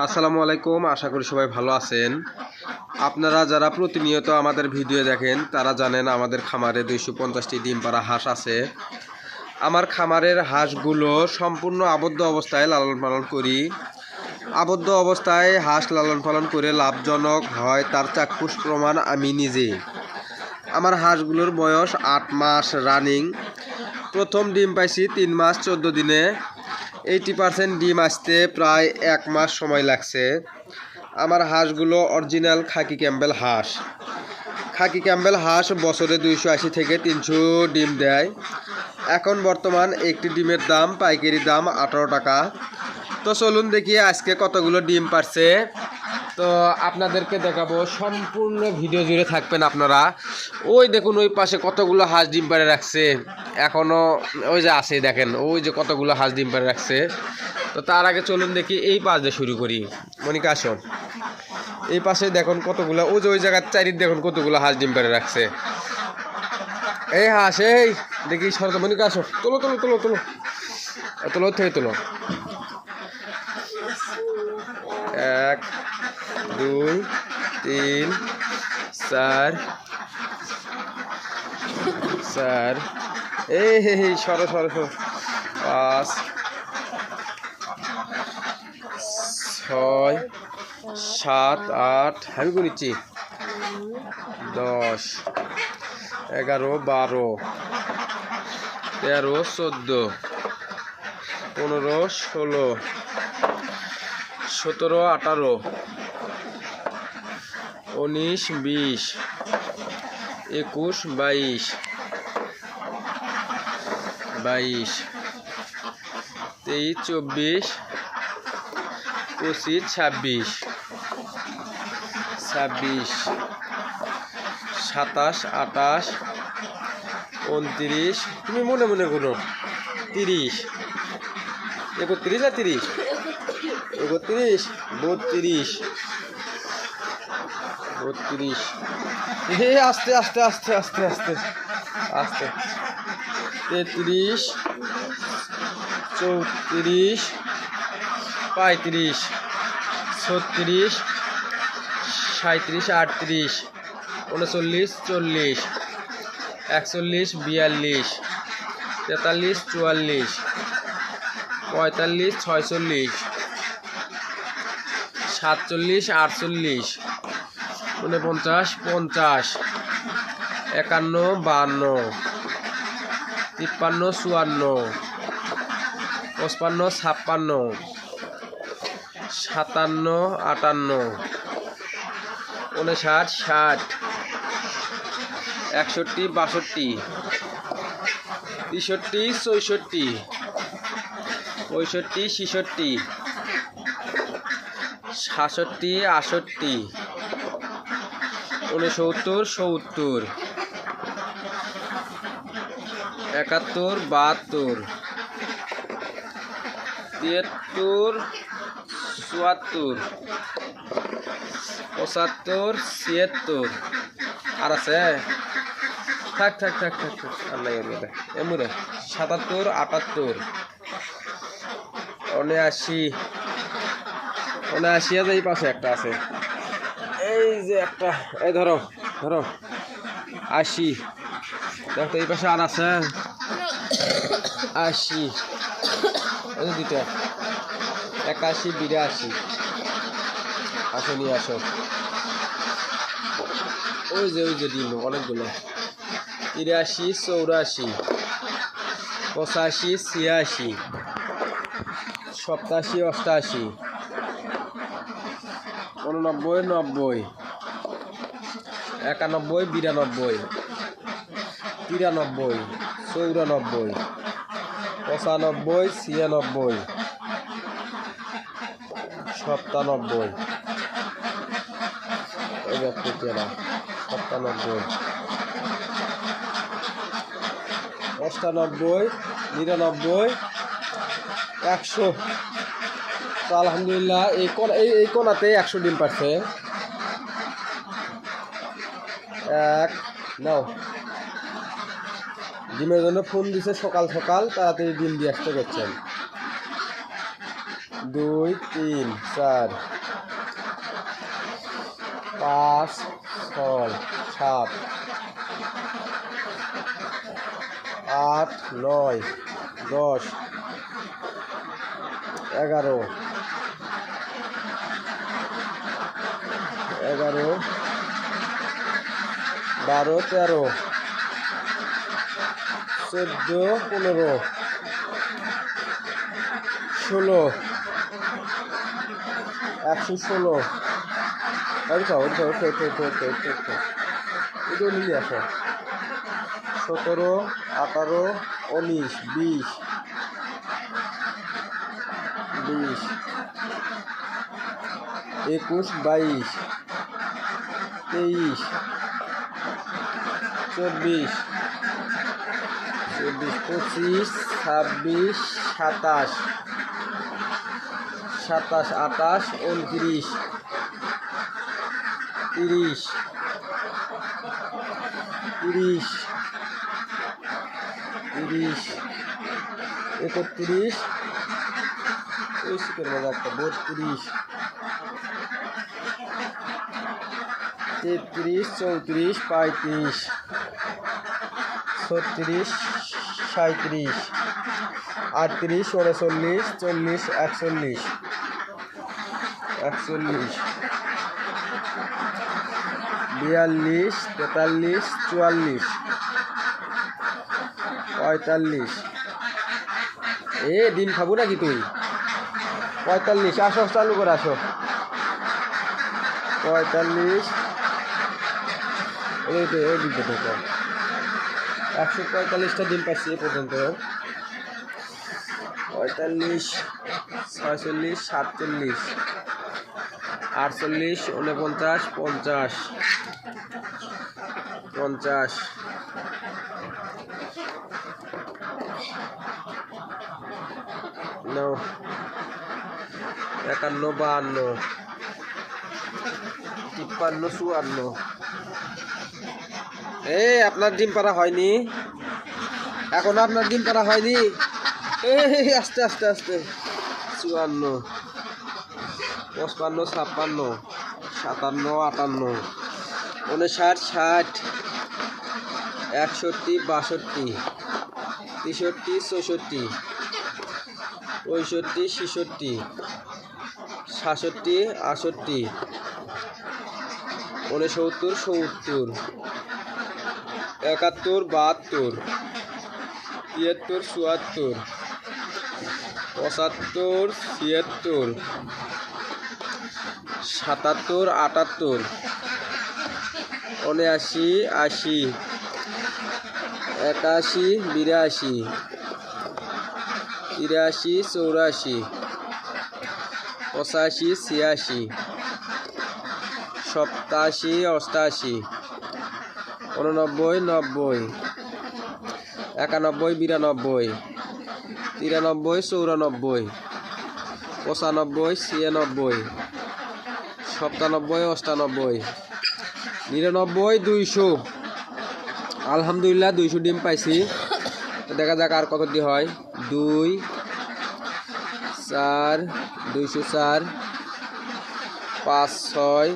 আসসালামু আলাইকুম। আশা করি সবাই ভালো আছেন। আপনারা যারা প্রতিনিয়ত আমাদের ভিডিও দেখেন তারা জানেন আমাদের খামারে 250টি ডিম পাড়া হাঁস আছে। আমার খামারের হাঁসগুলো সম্পূর্ণ আবদ্ধ অবস্থায় লালন পালন করি। আবদ্ধ অবস্থায় হাঁস লালন পালন করে লাভজনক হয় তার চাক্ষুষ প্রমাণ আমি নিজে। আমার হাঁসগুলোর বয়স 8 মাস রানিং। প্রথম ডিম পাইছি 3 মাস 14 দিনে। 80% ডিম আসতে প্রায় 1 মাস সময় লাগছে। আমার হাঁসগুলো অরিজিনাল খাকি ক্যাম্বেল হাঁস। খাকি ক্যাম্বেল হাঁস বছরে 280 থেকে 300 ডিম দেয়। এখন বর্তমান একটি ডিমের দাম পাইকারি দাম 18 টাকা। তো চলুন দেখি আজকে কতগুলো ডিম পারছে। তো আপনাদেরকে দেখাবো, সম্পূর্ণ ভিডিও জুড়ে থাকবেন আপনারা। ওই দেখুন ওই পাশে কতগুলো হাঁস ডিম পাড়ে রাখছে, এখনও ওই যে আছে দেখেন, ওই যে কতগুলো হাঁস ডিম পাড়ে রাখছে। তো তার আগে চলুন দেখি এই পাশ দিয়ে শুরু করি। মনিকা আসো, এই পাশে দেখুন কতগুলো, ওই যে ওই জায়গার চারিদিকে দেখুন কতগুলো হাঁস ডিম পাড়ে রাখছে। এই হাঁস, এই দেখি সরকার, মনিকা আসো, তোলো তোলো তোলো তোলো তোলো থেকে তোলো। 1 2 3 4 4 এই সরো সরো সরো 5 6 7 8 আমি গুনিচ্ছি 10 11 12 13 14 15 16 17 18 19 20 21 22 23 24 25 26 27 28 29, তুমি মনে মনে করো, 30 31 আর 30 31 32 32 আস্তে আস্তে আস্তে আস্তে আস্তে আস্তে 33 34 35 36 37 38 39 40 41 42 43 44 45 46 47 48 49 50 51 52 53 54 55 56 57 58 59 60 61 62 63 64 65 66 67 68 69 70 71 72 73 74 75 76 আর আছে, থাক থাক থাক থাক থাক আল্লাহ এমুরে 77 78 79 79 এই পাশে একটা আছে, এই যে একটা, এই ধরো ধরো 80, দেখো এই পাশে আর আছে 80, এই দুটো 81 82, আসো নিয়ে আসো। ওই যে ডিম অনেকগুলো, 83 84 85 86 87 88 89 90 91 92 93 94 95 96 97 এই ব্যক্তি কেনা 97 98 99 100। তো আলহামদুলিল্লাহ এই কোনাতে 100 ডিম পারছে। এক নাও, ডিমের জন্য ফোন দিছে সকাল সকাল, তাড়াতাড়ি ডিম দিয়ে আসতে করছেন। 2 3 4 5 6 7 8 9 10 11 12 13 14 15 16 116 এটা নিয়ে আসো 17 18 19 20 21 22 23 24 25 26 27 27 28 29 30 31 32 33 34 35 36 37 38 39 40 41 42 43 44 45 ডিম খাবো নাকি তুই 45 আসো চালু করে আসো 45 145টা ডিম পাচ্ছি এ পর্যন্ত 45 46 47 48 49 50 50 নাও 51 52 53 54 আপনার ডিম পাড়া হয়নি এখন আপনার ডিম পাড়া হয়নি আস্তে আস্তে আস্তে 54 55 56 57 58 59 60 61 62 63 64 65 66 67 68 69 70 71 72 73 74 75 76 77 78 79 80 81 82 83 84 85 86 87 88 89 90 91 92 93 94 95 96 96 97 98 99 200 আলহামদুলিল্লাহ 200 ডিম পাইছি দেখা যাক আর কত দি হয় 2 4 204 5 6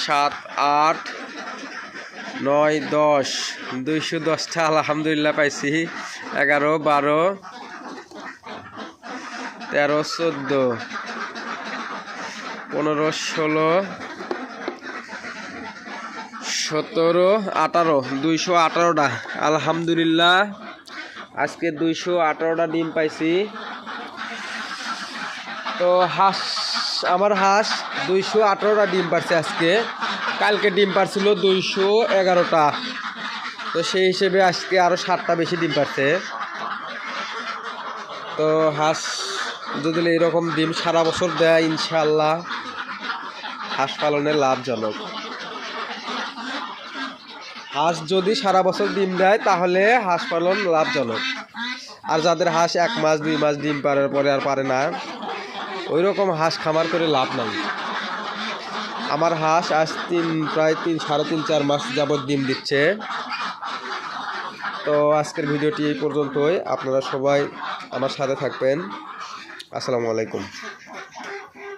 7 8 9 10 210টা আলহামদুলিল্লাহ পাইছি 11 12 13 14 15 16 17 18 218টা আলহামদুলিল্লাহ আজকে 218টা ডিম পাইছি তো আমার হাঁস 218টা ডিম পারছে আজকে কালকে ডিম পারছিল 211টা তো সেই হিসেবে আজকে আরো 7টা বেশি ডিম পারছে তো হাঁস যদি এরকম ডিম সারা বছর দেয় ইনশাআল্লাহ হাঁস পালনে লাভজনক হাঁস যদি সারা বছর ডিম দেয় তাহলে হাঁস পালন লাভজনক আর যাদের হাঁস 1 মাস 2 মাস ডিম পারার পরে আর পারে না ওই রকম হাঁস খামার করে লাভ নাই আমার হাঁস আজ প্রায় 3.5 মাস যাবত ডিম দিচ্ছে তো আজকের ভিডিওটি এই পর্যন্তই আপনারা সবাই আমার সাথে থাকবেন আসসালামু আলাইকুম।